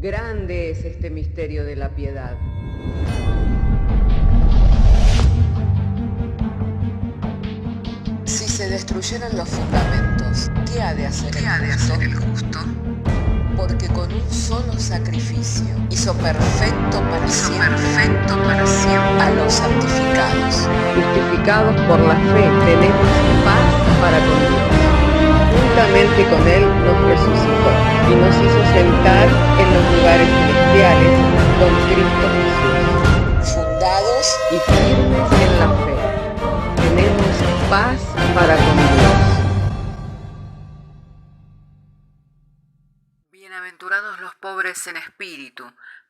Grande es este misterio de la piedad. Si se destruyeran los fundamentos, ¿qué ha de hacer el justo? Porque con un solo sacrificio hizo perfecto para siempre a los santificados. Justificados por la fe, tenemos paz para con Dios. Juntamente con Él nos resucitó y nos hizo sentar en los lugares celestiales con Cristo Jesús. Fundados Y firmes en la fe, tenemos paz para con Dios. Bienaventurados los pobres en espíritu,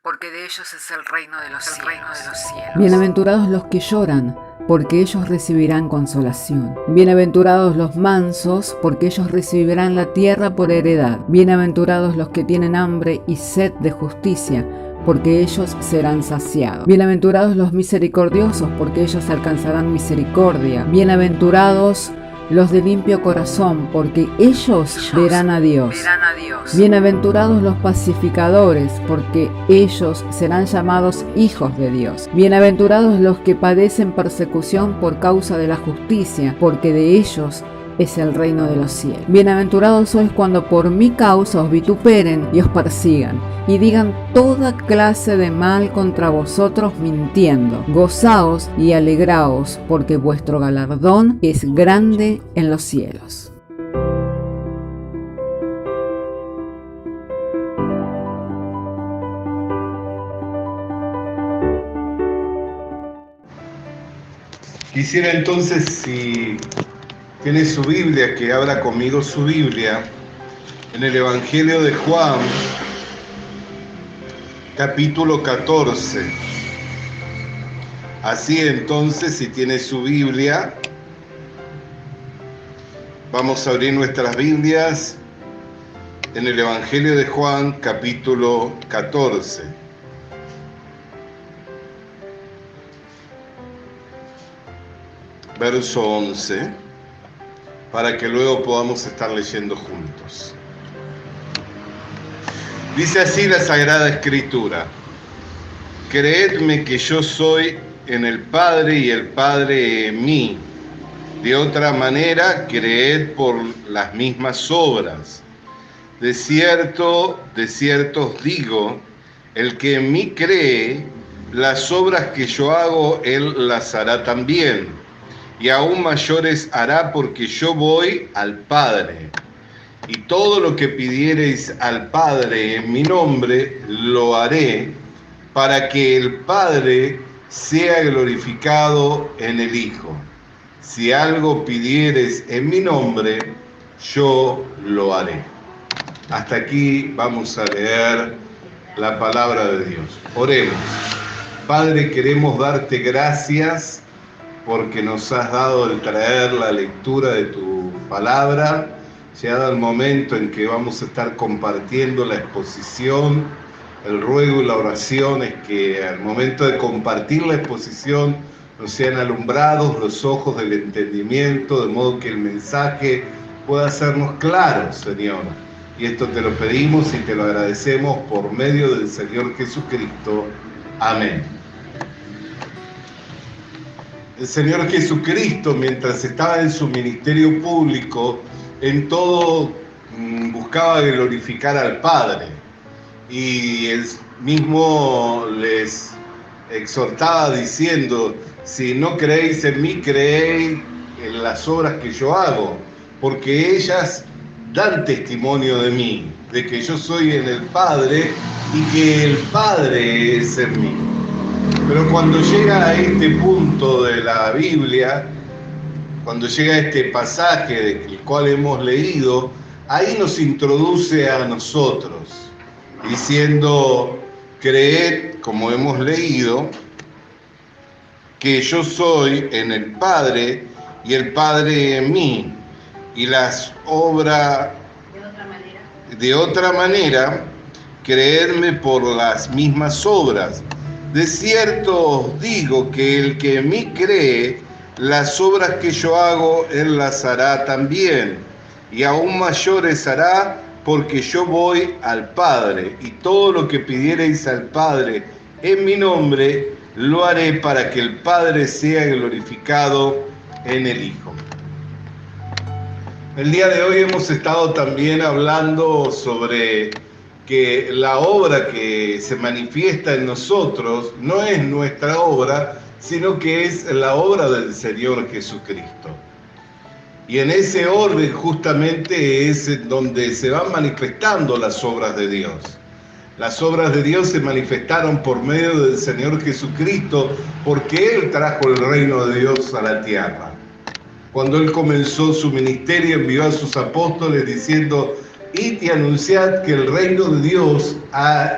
porque de ellos es el reino de los cielos. Bienaventurados los que lloran, porque ellos recibirán consolación. Bienaventurados los mansos, porque ellos recibirán la tierra por heredad. Bienaventurados los que tienen hambre y sed de justicia, porque ellos serán saciados. Bienaventurados los misericordiosos, porque ellos alcanzarán misericordia. Bienaventurados los de limpio corazón, porque ellos verán a Dios. Bienaventurados los pacificadores, porque ellos serán llamados hijos de Dios. Bienaventurados los que padecen persecución por causa de la justicia, porque de ellos es el reino de los cielos. Bienaventurados sois cuando por mi causa os vituperen y os persigan, y digan toda clase de mal contra vosotros mintiendo. Gozaos y alegraos, porque vuestro galardón es grande en los cielos. Quisiera entonces, si tiene su Biblia, que abra conmigo su Biblia en el Evangelio de Juan, capítulo 14. Así entonces, si tiene su Biblia, vamos a abrir nuestras Biblias en el Evangelio de Juan, capítulo 14. Verso 11, para que luego podamos estar leyendo juntos. Dice así la Sagrada Escritura: creedme que yo soy en el Padre y el Padre en mí. De otra manera, creed por las mismas obras. De cierto os digo, el que en mí cree, las obras que yo hago, él las hará también. Y aún mayores hará, porque yo voy al Padre. Y todo lo que pidiereis al Padre en mi nombre, lo haré, para que el Padre sea glorificado en el Hijo. Si algo pidiereis en mi nombre, yo lo haré. Hasta aquí vamos a leer la palabra de Dios. Oremos. Padre, queremos darte gracias porque nos has dado el traer la lectura de tu palabra. Llegado el momento en que vamos a estar compartiendo la exposición, el ruego y la oración es que al momento de compartir la exposición nos sean alumbrados los ojos del entendimiento, de modo que el mensaje pueda hacernos claro, Señor. Y esto te lo pedimos y te lo agradecemos por medio del Señor Jesucristo. Amén. El Señor Jesucristo, mientras estaba en su ministerio público, en todo buscaba glorificar al Padre. Y él mismo les exhortaba diciendo: si no creéis en mí, creéis en las obras que yo hago, porque ellas dan testimonio de mí, de que yo soy en el Padre y que el Padre es en mí. Pero cuando llega a este punto de la Biblia, cuando llega a este pasaje del cual hemos leído, ahí nos introduce a nosotros, diciendo: creed, como hemos leído, que yo soy en el Padre y el Padre en mí, y las obras de otra manera, creedme por las mismas obras. De cierto os digo que el que en mí cree, las obras que yo hago, él las hará también, y aún mayores hará, porque yo voy al Padre, y todo lo que pidiereis al Padre en mi nombre, lo haré para que el Padre sea glorificado en el Hijo. El día de hoy hemos estado también hablando sobre que la obra que se manifiesta en nosotros no es nuestra obra, sino que es la obra del Señor Jesucristo. Y en ese orden justamente es donde se van manifestando las obras de Dios. Las obras de Dios se manifestaron por medio del Señor Jesucristo, porque Él trajo el reino de Dios a la tierra. Cuando Él comenzó su ministerio, envió a sus apóstoles diciendo: id y anunciad que el reino de Dios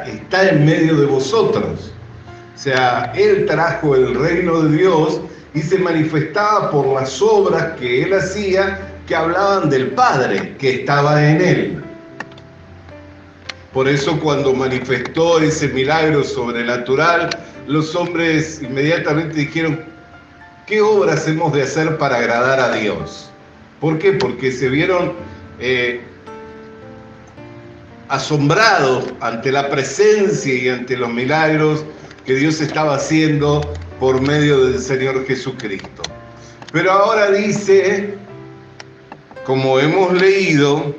está en medio de vosotros. O sea, Él trajo el reino de Dios y se manifestaba por las obras que Él hacía, que hablaban del Padre que estaba en Él. Por eso cuando manifestó ese milagro sobrenatural, los hombres inmediatamente dijeron: ¿qué obras hemos de hacer para agradar a Dios? ¿Por qué? Porque se vieron asombrados ante la presencia y ante los milagros que Dios estaba haciendo por medio del Señor Jesucristo. Pero ahora dice, como hemos leído: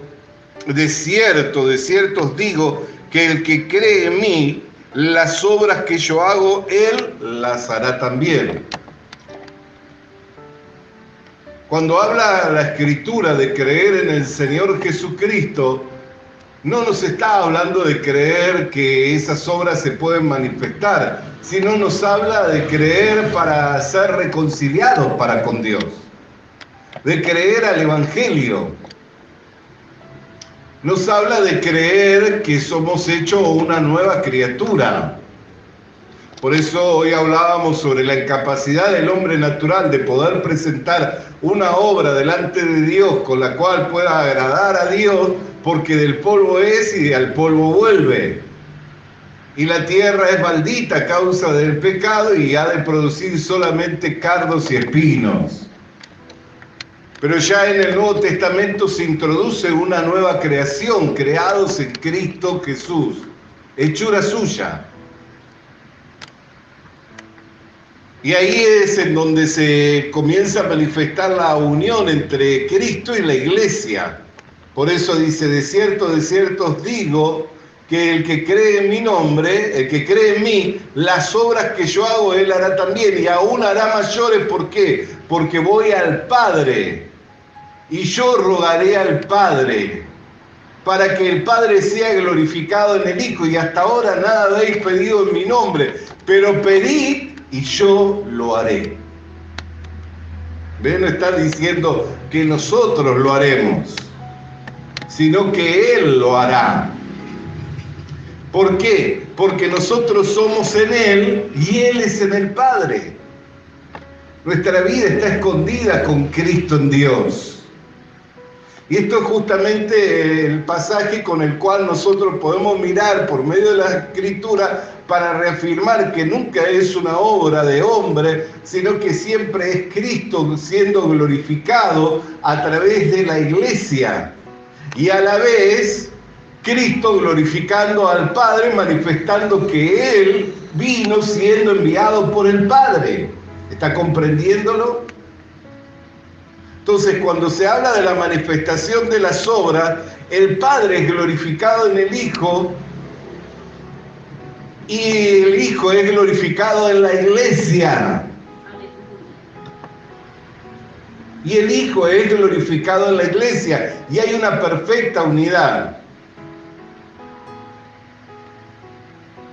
de cierto os digo, que el que cree en mí, las obras que yo hago, él las hará también. Cuando habla la Escritura de creer en el Señor Jesucristo, no nos está hablando de creer que esas obras se pueden manifestar, sino nos habla de creer para ser reconciliados para con Dios, de creer al Evangelio. Nos habla de creer que somos hechos una nueva criatura. Por eso hoy hablábamos sobre la incapacidad del hombre natural de poder presentar una obra delante de Dios con la cual pueda agradar a Dios, porque del polvo es y al polvo vuelve. Y la tierra es maldita a causa del pecado y ha de producir solamente cardos y espinos. Pero ya en el Nuevo Testamento se introduce una nueva creación, creados en Cristo Jesús, hechura suya. Y ahí es en donde se comienza a manifestar la unión entre Cristo y la iglesia. Por eso dice: de cierto os digo, que el que cree en mi nombre, el que cree en mí, las obras que yo hago, él hará también, y aún hará mayores. ¿Por qué? Porque voy al Padre, y yo rogaré al Padre, para que el Padre sea glorificado en el Hijo. Y hasta ahora nada habéis pedido en mi nombre, pero pedid y yo lo haré. ¿Ven? No está diciendo que nosotros lo haremos, sino que Él lo hará. ¿Por qué? Porque nosotros somos en Él y Él es en el Padre. Nuestra vida está escondida con Cristo en Dios. Y esto es justamente el pasaje con el cual nosotros podemos mirar por medio de la Escritura para reafirmar que nunca es una obra de hombre, sino que siempre es Cristo siendo glorificado a través de la iglesia. Y a la vez, Cristo glorificando al Padre, manifestando que Él vino siendo enviado por el Padre. ¿Está comprendiéndolo? Entonces, cuando se habla de la manifestación de las obras, el Padre es glorificado en el Hijo y el Hijo es glorificado en la iglesia. Y el Hijo es glorificado en la iglesia y hay una perfecta unidad.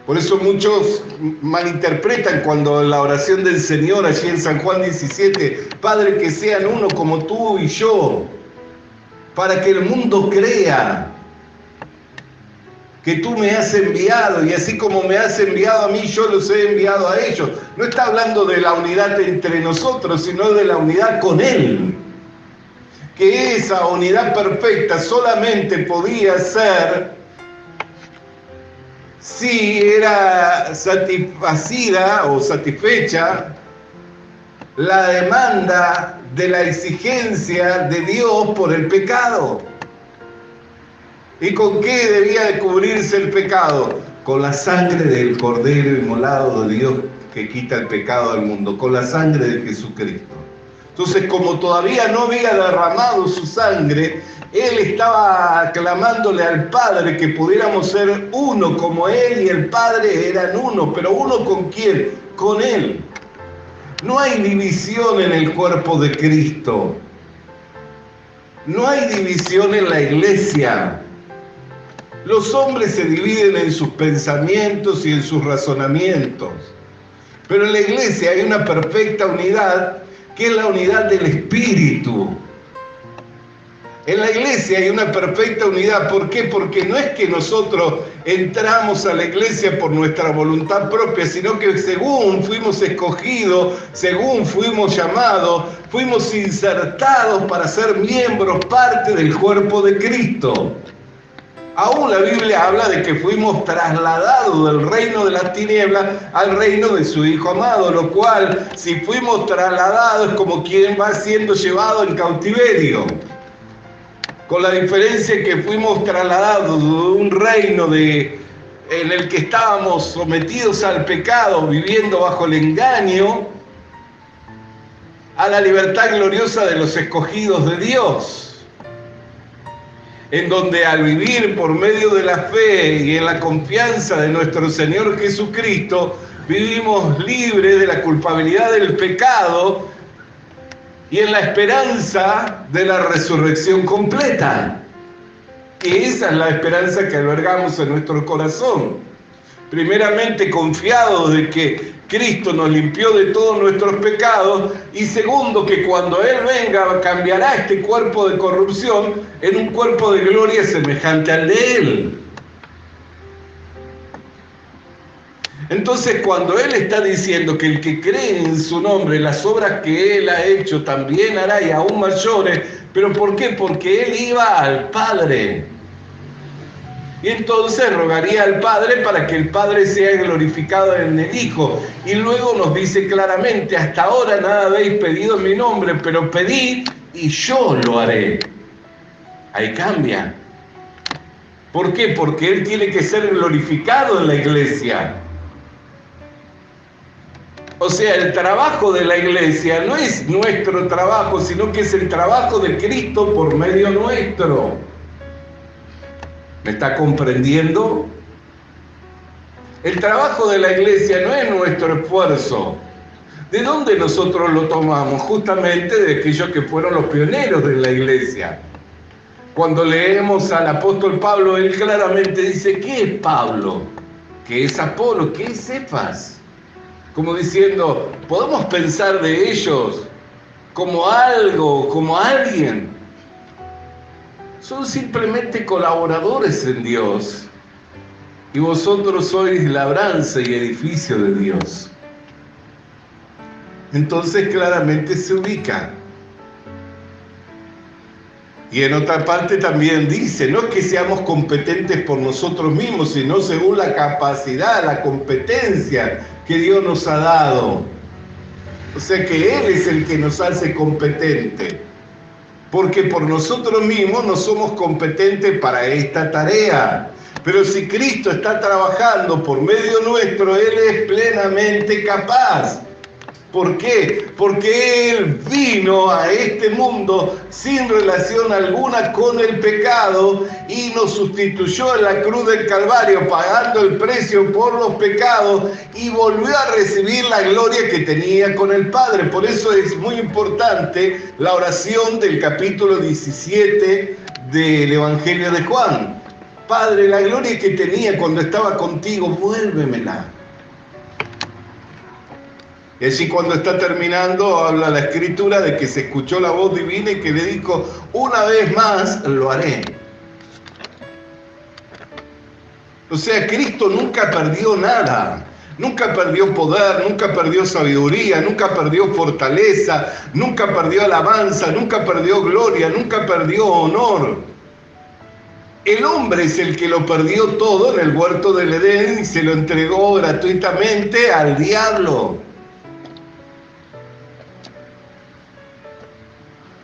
Por eso muchos malinterpretan cuando en la oración del Señor, allí en San Juan 17, Padre, que sean uno como tú y yo, para que el mundo crea que tú me has enviado, y así como me has enviado a mí, yo los he enviado a ellos. No está hablando de la unidad entre nosotros, sino de la unidad con Él. Que esa unidad perfecta solamente podía ser si era satisfacida o satisfecha la demanda de la exigencia de Dios por el pecado. ¿Y con qué debía de cubrirse el pecado? Con la sangre del Cordero inmolado de Dios que quita el pecado del mundo, con la sangre de Jesucristo. Entonces, como todavía no había derramado su sangre, Él estaba clamándole al Padre que pudiéramos ser uno, como Él y el Padre eran uno. ¿Pero uno con quién? Con Él. No hay división en el cuerpo de Cristo. No hay división en la iglesia. Los hombres se dividen en sus pensamientos y en sus razonamientos. Pero en la iglesia hay una perfecta unidad, que es la unidad del Espíritu. En la iglesia hay una perfecta unidad. ¿Por qué? Porque no es que nosotros entramos a la iglesia por nuestra voluntad propia, sino que según fuimos escogidos, según fuimos llamados, fuimos insertados para ser miembros, parte del cuerpo de Cristo. Aún la Biblia habla de que fuimos trasladados del reino de las tinieblas al reino de su Hijo amado, lo cual, si fuimos trasladados, es como quien va siendo llevado en cautiverio. Con la diferencia que fuimos trasladados de un reino en el que estábamos sometidos al pecado, viviendo bajo el engaño, a la libertad gloriosa de los escogidos de Dios, en donde al vivir por medio de la fe y en la confianza de nuestro Señor Jesucristo, vivimos libres de la culpabilidad del pecado y en la esperanza de la resurrección completa. Que esa es la esperanza que albergamos en nuestro corazón. Primeramente, confiados de que Cristo nos limpió de todos nuestros pecados, y segundo, que cuando Él venga cambiará este cuerpo de corrupción en un cuerpo de gloria semejante al de Él. Entonces, cuando Él está diciendo que el que cree en su nombre, las obras que Él ha hecho también hará, y aún mayores, ¿pero por qué? Porque Él iba al Padre. Y entonces rogaría al Padre para que el Padre sea glorificado en el Hijo. Y luego nos dice claramente: hasta ahora nada habéis pedido en mi nombre, pero pedid y yo lo haré. Ahí cambia. ¿Por qué? Porque Él tiene que ser glorificado en la iglesia. O sea, el trabajo de la iglesia no es nuestro trabajo, sino que es el trabajo de Cristo por medio nuestro. ¿Me está comprendiendo? El trabajo de la iglesia no es nuestro esfuerzo. ¿De dónde nosotros lo tomamos? Justamente de aquellos que fueron los pioneros de la iglesia. Cuando leemos al apóstol Pablo, él claramente dice: ¿qué es Pablo? ¿Qué es Apolo? ¿Qué es Cefas? Como diciendo, podemos pensar de ellos como algo, como alguien. Son simplemente colaboradores en Dios. Y vosotros sois labranza y edificio de Dios. Entonces claramente se ubica. Y en otra parte también dice, no es que seamos competentes por nosotros mismos, sino según la capacidad, la competencia que Dios nos ha dado. O sea que Él es el que nos hace competentes. Porque por nosotros mismos no somos competentes para esta tarea. Pero si Cristo está trabajando por medio nuestro, Él es plenamente capaz. ¿Por qué? Porque Él vino a este mundo sin relación alguna con el pecado y nos sustituyó en la cruz del Calvario, pagando el precio por los pecados, y volvió a recibir la gloria que tenía con el Padre. Por eso es muy importante la oración del capítulo 17 del Evangelio de Juan. Padre, la gloria que tenía cuando estaba contigo, vuélvemela. Y así cuando está terminando, habla la Escritura de que se escuchó la voz divina y que le dijo: una vez más lo haré. O sea, Cristo nunca perdió nada. Nunca perdió poder, nunca perdió sabiduría, nunca perdió fortaleza, nunca perdió alabanza, nunca perdió gloria, nunca perdió honor. El hombre es el que lo perdió todo en el huerto del Edén y se lo entregó gratuitamente al diablo.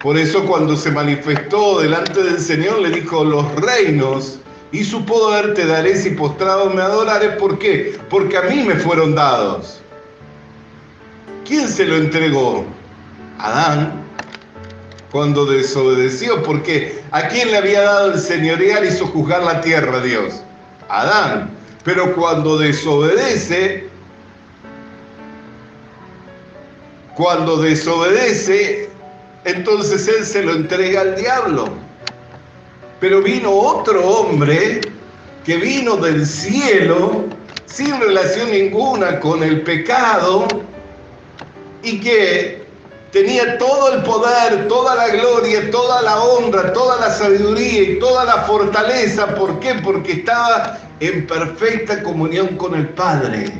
Por eso cuando se manifestó delante del Señor le dijo: los reinos y su poder te daré si postrado me adorares. ¿Por qué? Porque a mí me fueron dados. ¿Quién se lo entregó? Adán, cuando desobedeció. Porque ¿a quién le había dado el señorear y sojuzgar la tierra Dios? Adán. Pero cuando desobedece, entonces él se lo entrega al diablo. Pero vino otro hombre que vino del cielo sin relación ninguna con el pecado y que tenía todo el poder, toda la gloria, toda la honra, toda la sabiduría y toda la fortaleza. ¿Por qué? Porque estaba en perfecta comunión con el Padre.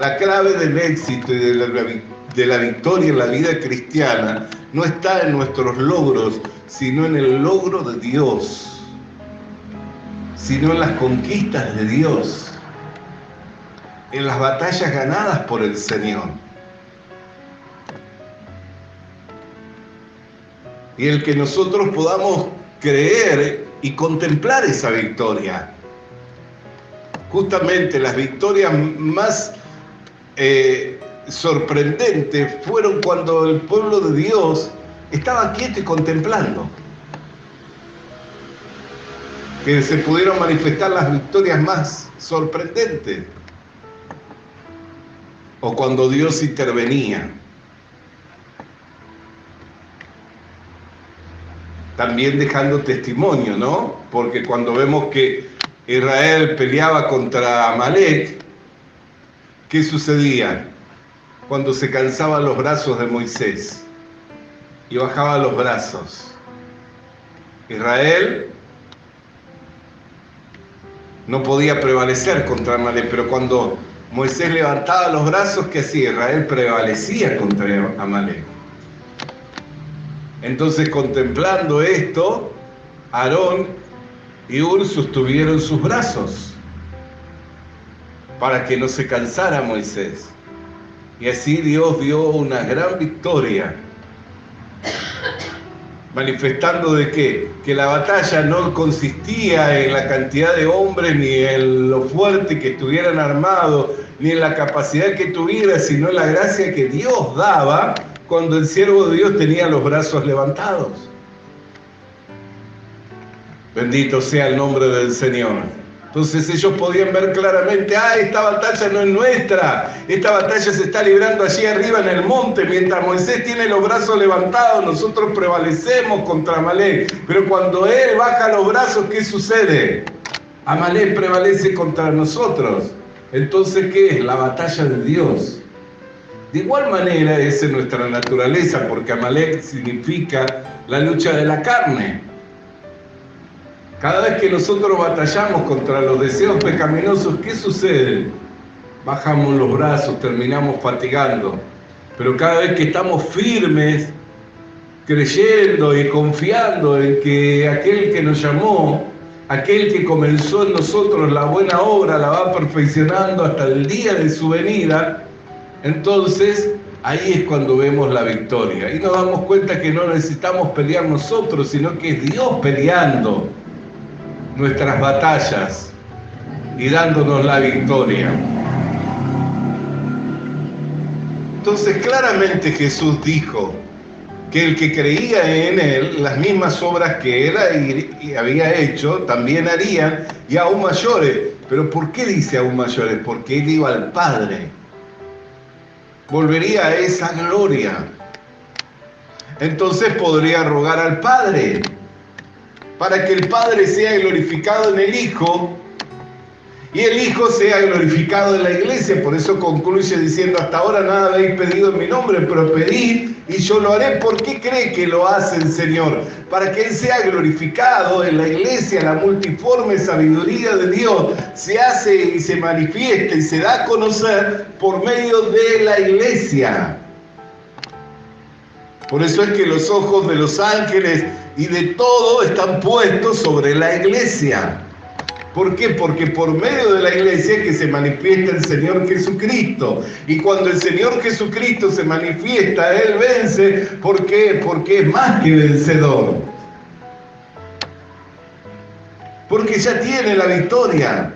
La clave del éxito y de la victoria en la vida cristiana no está en nuestros logros, sino en el logro de Dios, sino en las conquistas de Dios, en las batallas ganadas por el Señor. Y el que nosotros podamos creer y contemplar esa victoria. Justamente las victorias más sorprendentes fueron cuando el pueblo de Dios estaba quieto y contemplando. Que se pudieron manifestar las victorias más sorprendentes. O cuando Dios intervenía. También dejando testimonio, ¿no? Porque cuando vemos que Israel peleaba contra Amalek, ¿qué sucedía? Cuando se cansaban los brazos de Moisés y bajaba los brazos. Israel no podía prevalecer contra Amalek, pero cuando Moisés levantaba los brazos, ¿qué hacía? Israel prevalecía contra Amalek. Entonces, contemplando esto, Aarón y Hur sostuvieron sus brazos para que no se cansara Moisés. Y así Dios dio una gran victoria, manifestando de qué? Que la batalla no consistía en la cantidad de hombres, ni en lo fuerte que estuvieran armados, ni en la capacidad que tuviera, sino en la gracia que Dios daba cuando el siervo de Dios tenía los brazos levantados. Bendito sea el nombre del Señor. Entonces ellos podían ver claramente: esta batalla no es nuestra, esta batalla se está librando allí arriba en el monte, mientras Moisés tiene los brazos levantados, nosotros prevalecemos contra Amalek. Pero cuando él baja los brazos, ¿qué sucede? Amalek prevalece contra nosotros. Entonces, ¿qué es? La batalla de Dios. De igual manera es en nuestra naturaleza, porque Amalek significa la lucha de la carne. Cada vez que nosotros batallamos contra los deseos pecaminosos, ¿qué sucede? Bajamos los brazos, terminamos fatigando. Pero cada vez que estamos firmes, creyendo y confiando en que aquel que nos llamó, aquel que comenzó en nosotros la buena obra, la va perfeccionando hasta el día de su venida, entonces ahí es cuando vemos la victoria. Y nos damos cuenta que no necesitamos pelear nosotros, sino que es Dios peleando nuestras batallas y dándonos la victoria. Entonces claramente Jesús dijo que el que creía en Él, las mismas obras que Él había hecho, también harían, y aún mayores. ¿Pero por qué dice aún mayores? Porque Él iba al Padre. Volvería a esa gloria. Entonces podría rogar al Padre para que el Padre sea glorificado en el Hijo y el Hijo sea glorificado en la Iglesia. Por eso concluye diciendo: hasta ahora nada habéis pedido en mi nombre, pero pedid y yo lo haré. ¿Por qué cree que lo hace el Señor? Para que Él sea glorificado en la Iglesia. La multiforme sabiduría de Dios se hace y se manifiesta y se da a conocer por medio de la Iglesia. Por eso es que los ojos de los ángeles y de todo están puestos sobre la Iglesia. ¿Por qué? Porque por medio de la iglesia es que se manifiesta el Señor Jesucristo. Y cuando el Señor Jesucristo se manifiesta, Él vence. ¿Por qué? Porque es más que vencedor. Porque ya tiene la victoria.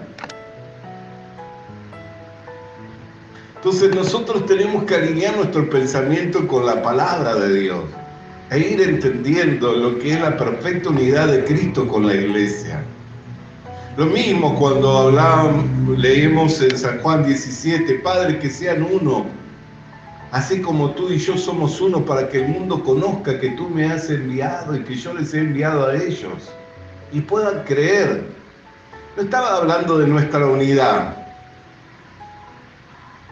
Entonces nosotros tenemos que alinear nuestro pensamiento con la palabra de Dios e ir entendiendo lo que es la perfecta unidad de Cristo con la iglesia. Lo mismo cuando leemos en San Juan 17, Padre, que sean uno, así como tú y yo somos uno, para que el mundo conozca que tú me has enviado y que yo les he enviado a ellos y puedan creer. No estaba hablando de nuestra unidad,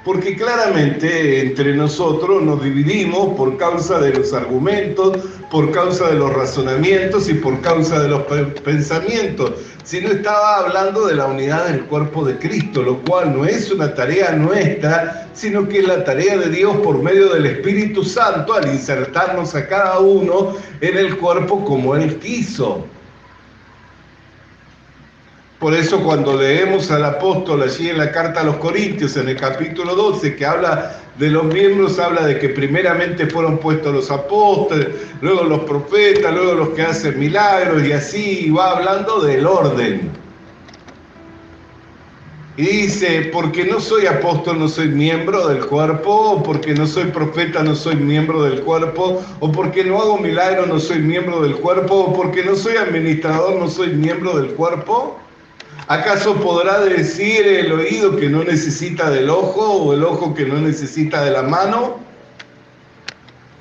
porque claramente entre nosotros nos dividimos por causa de los argumentos, por causa de los razonamientos y por causa de los pensamientos, sino estaba hablando de la unidad del cuerpo de Cristo, lo cual no es una tarea nuestra, sino que es la tarea de Dios por medio del Espíritu Santo al insertarnos a cada uno en el cuerpo como Él quiso. Por eso cuando leemos al apóstol allí en la carta a los Corintios, en el capítulo 12, que habla de los miembros, habla de que primeramente fueron puestos los apóstoles, luego los profetas, luego los que hacen milagros, y así va hablando del orden. Y dice, porque no soy apóstol, no soy miembro del cuerpo, o porque no soy profeta, no soy miembro del cuerpo, o porque no hago milagros, no soy miembro del cuerpo, o porque no soy administrador, no soy miembro del cuerpo. ¿Acaso podrá decir el oído que no necesita del ojo o el ojo que no necesita de la mano?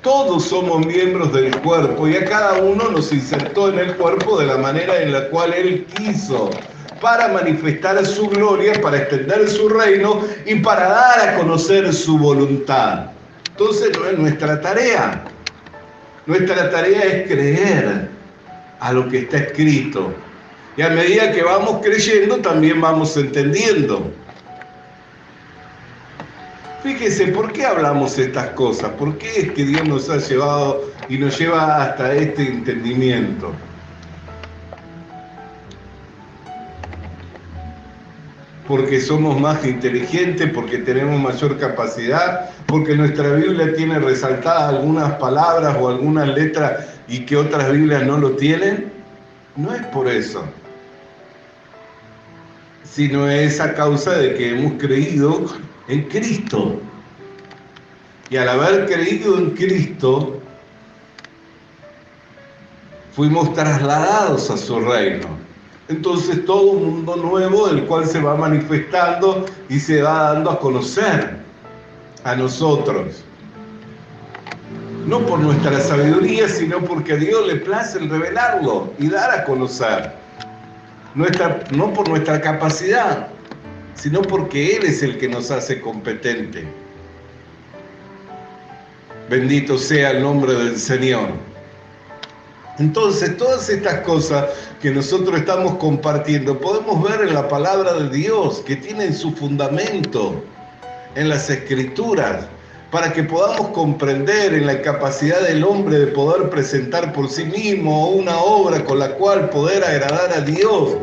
Todos somos miembros del cuerpo y a cada uno nos insertó en el cuerpo de la manera en la cual Él quiso, para manifestar su gloria, para extender su reino y para dar a conocer su voluntad. Entonces no es nuestra tarea. Nuestra tarea es creer a lo que está escrito. Y a medida que vamos creyendo, también vamos entendiendo. Fíjese, ¿por qué hablamos estas cosas? ¿Por qué es que Dios nos ha llevado y nos lleva hasta este entendimiento? Porque somos más inteligentes, porque tenemos mayor capacidad, porque nuestra Biblia tiene resaltadas algunas palabras o algunas letras y que otras Biblias no lo tienen. No es por eso, sino es a causa de que hemos creído en Cristo. Y al haber creído en Cristo, fuimos trasladados a su reino. Entonces todo un mundo nuevo, el cual se va manifestando y se va dando a conocer a nosotros. No por nuestra sabiduría, sino porque a Dios le place el revelarlo y dar a conocer. No por nuestra capacidad, sino porque Él es el que nos hace competente. Bendito sea el nombre del Señor. Entonces, todas estas cosas que nosotros estamos compartiendo, podemos ver en la palabra de Dios, que tienen su fundamento en las Escrituras, para que podamos comprender en la capacidad del hombre de poder presentar por sí mismo una obra con la cual poder agradar a Dios.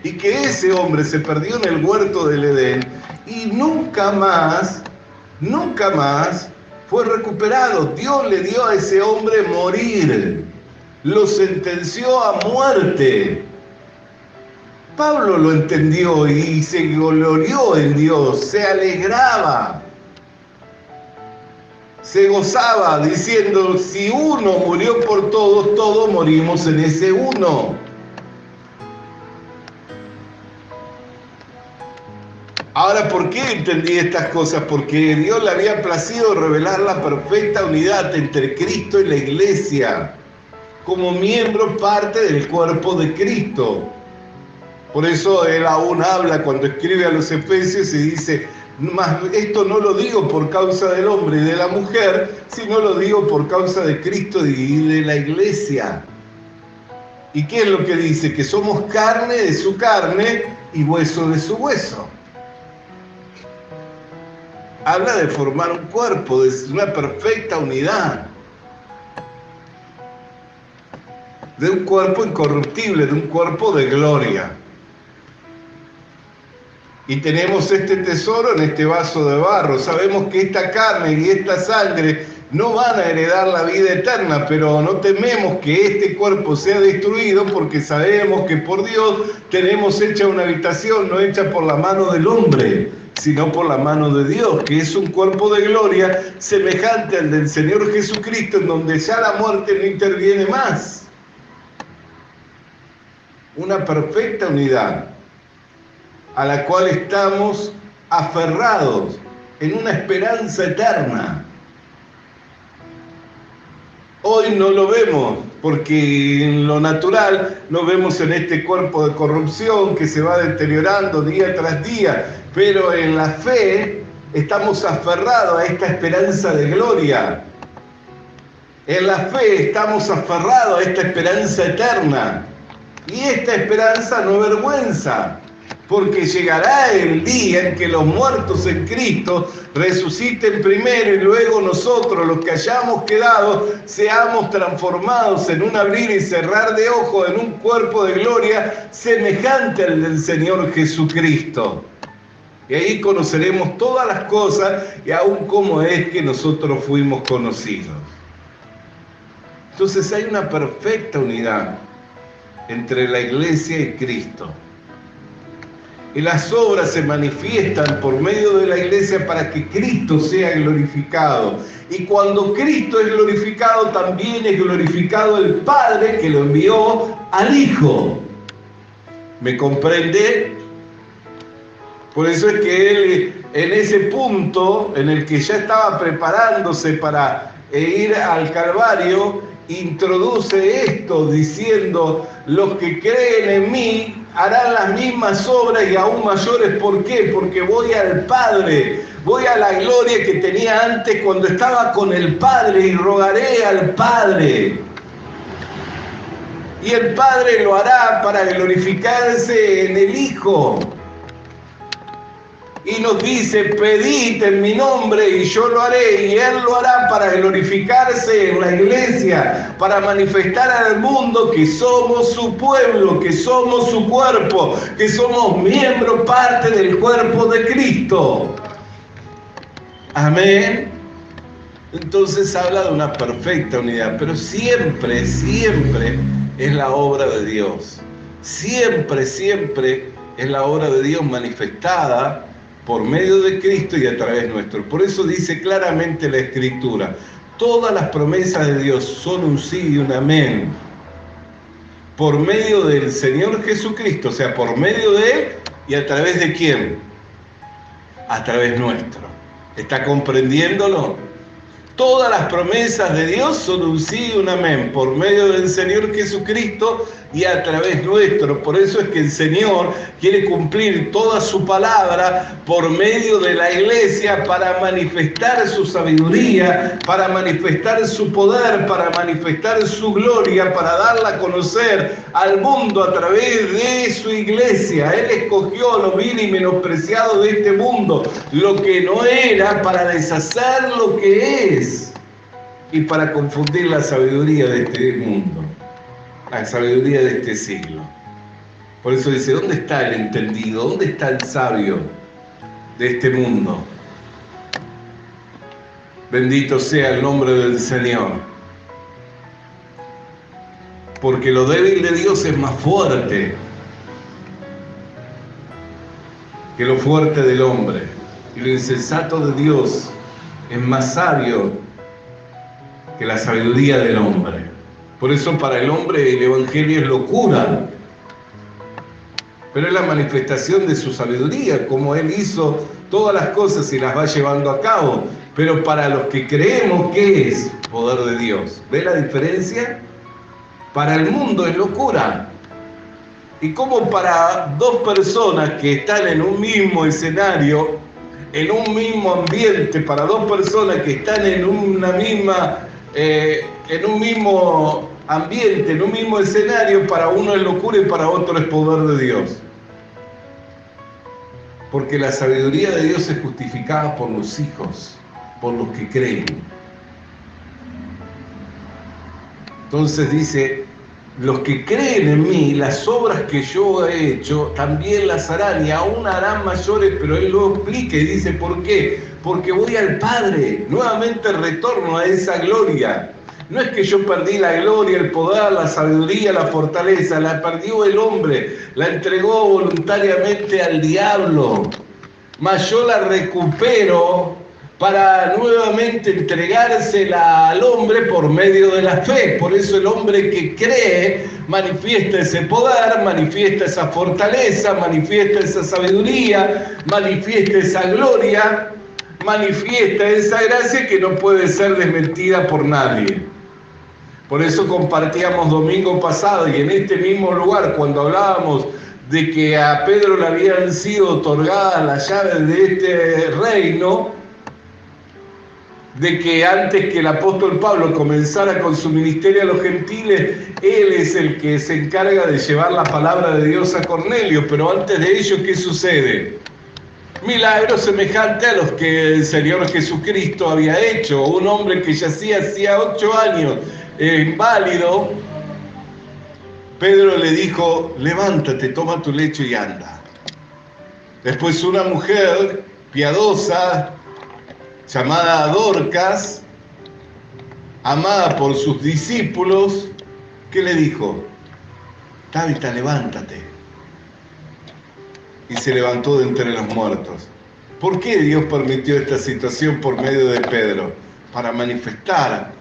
Y que ese hombre se perdió en el huerto del Edén y nunca más fue recuperado. Dios le dio a ese hombre morir, lo sentenció a muerte. Pablo lo entendió y se glorió en Dios, se alegraba, se gozaba diciendo, si uno murió por todos, todos morimos en ese uno. Ahora, ¿por qué entendí estas cosas? Porque Dios le había placido revelar la perfecta unidad entre Cristo y la iglesia, como miembro parte del cuerpo de Cristo. Por eso él aún habla cuando escribe a los Efesios y dice, mas esto no lo digo por causa del hombre y de la mujer, sino lo digo por causa de Cristo y de la iglesia. ¿Y qué es lo que dice? Que somos carne de su carne y hueso de su hueso. Habla de formar un cuerpo, de una perfecta unidad. De un cuerpo incorruptible, de un cuerpo de gloria. Y tenemos este tesoro en este vaso de barro. Sabemos que esta carne y esta sangre no van a heredar la vida eterna, pero no tememos que este cuerpo sea destruido porque sabemos que por Dios tenemos hecha una habitación, no hecha por la mano del hombre, sino por la mano de Dios, que es un cuerpo de gloria semejante al del Señor Jesucristo, en donde ya la muerte no interviene más. Una perfecta unidad a la cual estamos aferrados en una esperanza eterna. Hoy no lo vemos, porque en lo natural lo vemos en este cuerpo de corrupción que se va deteriorando día tras día, pero en la fe estamos aferrados a esta esperanza de gloria. En la fe estamos aferrados a esta esperanza eterna. Y esta esperanza no avergüenza, porque llegará el día en que los muertos en Cristo resuciten primero y luego nosotros, los que hayamos quedado, seamos transformados en un abrir y cerrar de ojos en un cuerpo de gloria semejante al del Señor Jesucristo. Y ahí conoceremos todas las cosas y aún cómo es que nosotros fuimos conocidos. Entonces hay una perfecta unidad entre la iglesia y Cristo. Y las obras se manifiestan por medio de la iglesia para que Cristo sea glorificado. Y cuando Cristo es glorificado, también es glorificado el Padre que lo envió al Hijo. ¿Me comprende? Por eso es que Él, en ese punto en el que ya estaba preparándose para ir al Calvario, introduce esto diciendo: los que creen en mí harán las mismas obras y aún mayores. ¿Por qué? Porque voy al Padre, voy a la gloria que tenía antes cuando estaba con el Padre, y rogaré al Padre. Y el Padre lo hará para glorificarse en el Hijo. Y nos dice: pedid en mi nombre y yo lo haré. Y Él lo hará para glorificarse en la iglesia, para manifestar al mundo que somos su pueblo, que somos su cuerpo, que somos miembros, parte del cuerpo de Cristo. Amén. Entonces habla de una perfecta unidad, pero siempre, siempre es la obra de Dios. Siempre, siempre es la obra de Dios manifestada por medio de Cristo y a través nuestro. Por eso dice claramente la Escritura: todas las promesas de Dios son un sí y un amén, por medio del Señor Jesucristo, o sea, por medio de Él y a través de ¿quién? A través nuestro. ¿Está comprendiéndolo? Todas las promesas de Dios son un sí y un amén, por medio del Señor Jesucristo y a través nuestro. Por eso es que el Señor quiere cumplir toda su palabra por medio de la iglesia, para manifestar su sabiduría, para manifestar su poder, para manifestar su gloria, para darla a conocer al mundo a través de su iglesia. Él escogió lo vil y menospreciado de este mundo, lo que no era, para deshacer lo que es y para confundir la sabiduría de este mundo, la sabiduría de este siglo. Por eso dice: ¿dónde está el entendido? ¿Dónde está el sabio de este mundo? Bendito sea el nombre del Señor. Porque lo débil de Dios es más fuerte que lo fuerte del hombre. Y lo insensato de Dios es más sabio que la sabiduría del hombre. Por eso para el hombre el Evangelio es locura, pero es la manifestación de su sabiduría, como Él hizo todas las cosas y las va llevando a cabo. Pero para los que creemos, ¿qué es? Poder de Dios. ¿Ve la diferencia? Para el mundo es locura. Y como para dos personas que están en un mismo escenario, en un mismo ambiente, para dos personas que están en una misma... en un mismo ambiente, en un mismo escenario, para uno es locura y para otro es poder de Dios. Porque la sabiduría de Dios es justificada por los hijos, por los que creen. Entonces dice: los que creen en mí, las obras que yo he hecho, también las harán y aún harán mayores, pero él lo explica y dice, ¿por qué? Porque voy al Padre, nuevamente retorno a esa gloria. No es que yo perdí la gloria, el poder, la sabiduría, la fortaleza, la perdió el hombre, la entregó voluntariamente al diablo, mas yo la recupero para nuevamente entregársela al hombre por medio de la fe. Por eso el hombre que cree manifiesta ese poder, manifiesta esa fortaleza, manifiesta esa sabiduría, manifiesta esa gloria, manifiesta esa gracia que no puede ser desmentida por nadie. Por eso compartíamos domingo pasado y en este mismo lugar cuando hablábamos de que a Pedro le habían sido otorgadas las llaves de este reino, de que antes que el apóstol Pablo comenzara con su ministerio a los gentiles, él es el que se encarga de llevar la palabra de Dios a Cornelio, pero antes de ello, ¿qué sucede? Milagros semejantes a los que el Señor Jesucristo había hecho. Un hombre que yacía hacía 8 años, inválido, Pedro le dijo, levántate, toma tu lecho y anda. Después una mujer piadosa, llamada Dorcas, amada por sus discípulos, ¿qué le dijo? Tabita, levántate. Y se levantó de entre los muertos. ¿Por qué Dios permitió esta situación por medio de Pedro? Para manifestar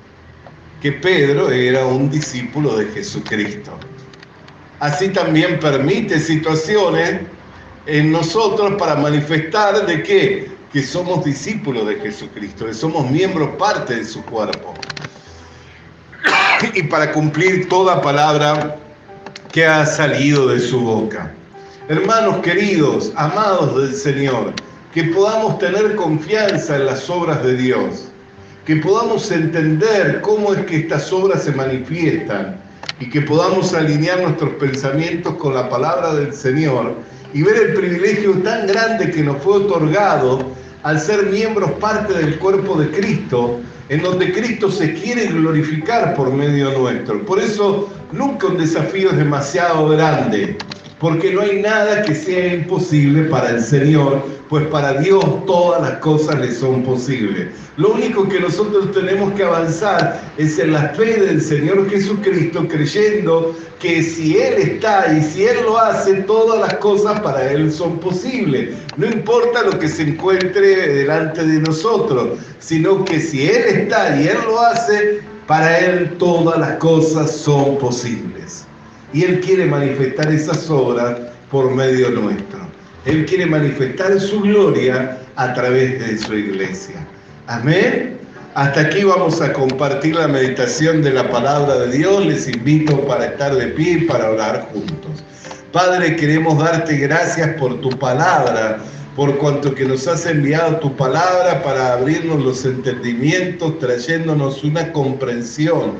que Pedro era un discípulo de Jesucristo. Así también permite situaciones en nosotros para manifestar de qué, que somos discípulos de Jesucristo, que somos miembros parte de su cuerpo. Y para cumplir toda palabra que ha salido de su boca. Hermanos queridos, amados del Señor, que podamos tener confianza en las obras de Dios, que podamos entender cómo es que estas obras se manifiestan y que podamos alinear nuestros pensamientos con la palabra del Señor y ver el privilegio tan grande que nos fue otorgado al ser miembros parte del cuerpo de Cristo, en donde Cristo se quiere glorificar por medio nuestro. Por eso nunca un desafío es demasiado grande, porque no hay nada que sea imposible para el Señor, pues para Dios todas las cosas le son posibles. Lo único que nosotros tenemos que avanzar es en la fe del Señor Jesucristo, creyendo que si Él está y si Él lo hace, todas las cosas para Él son posibles. No importa lo que se encuentre delante de nosotros, sino que si Él está y Él lo hace, para Él todas las cosas son posibles. Y Él quiere manifestar esas obras por medio nuestro. Él quiere manifestar su gloria a través de su iglesia. Amén. Hasta aquí vamos a compartir la meditación de la palabra de Dios. Les invito para estar de pie y para orar juntos. Padre, queremos darte gracias por tu palabra, por cuanto que nos has enviado tu palabra para abrirnos los entendimientos, trayéndonos una comprensión,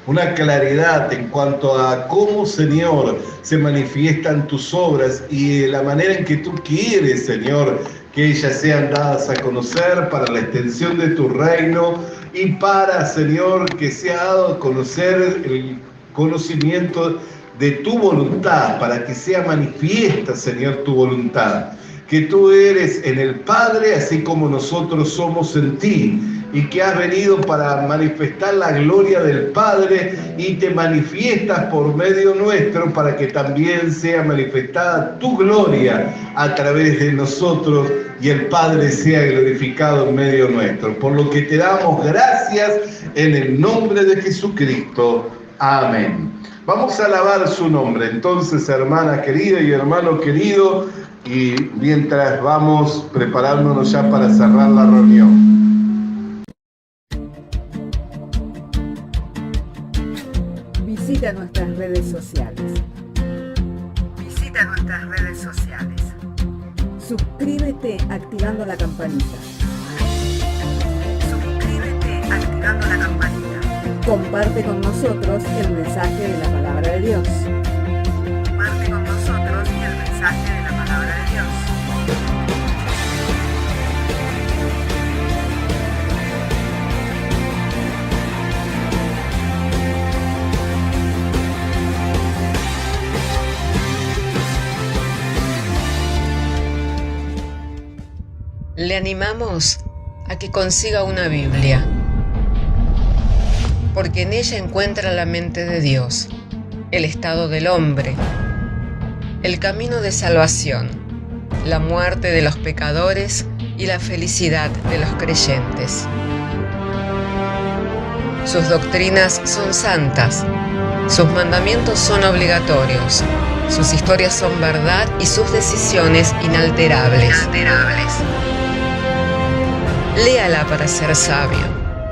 una claridad en cuanto a cómo, Señor, se manifiestan tus obras y la manera en que tú quieres, Señor, que ellas sean dadas a conocer para la extensión de tu reino y para, Señor, que sea dado a conocer el conocimiento de tu voluntad, para que sea manifiesta, Señor, tu voluntad. Que tú eres en el Padre, así como nosotros somos en ti, y que has venido para manifestar la gloria del Padre y te manifiestas por medio nuestro para que también sea manifestada tu gloria a través de nosotros y el Padre sea glorificado en medio nuestro. Por lo que te damos gracias en el nombre de Jesucristo. Amén. Vamos a alabar su nombre. Entonces, hermana querida y hermano querido, y mientras vamos preparándonos ya para cerrar la reunión. Visita nuestras redes sociales. Suscríbete activando la campanita. Comparte con nosotros el mensaje de la palabra de Dios. Le animamos a que consiga una Biblia, porque en ella encuentra la mente de Dios, el estado del hombre, el camino de salvación, la muerte de los pecadores y la felicidad de los creyentes. Sus doctrinas son santas, sus mandamientos son obligatorios, sus historias son verdad y sus decisiones inalterables. Léala para ser sabio,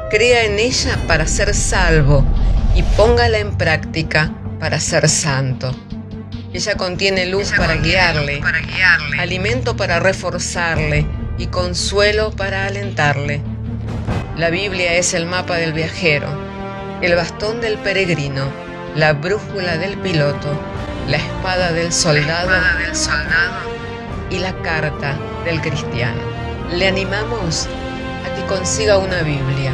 crea en ella para ser salvo y póngala en práctica para ser santo. Ella contiene luz para guiarle, alimento para reforzarle y consuelo para alentarle. La Biblia es el mapa del viajero, el bastón del peregrino, la brújula del piloto, la espada del soldado y la carta del cristiano. Le animamos a que consiga una Biblia,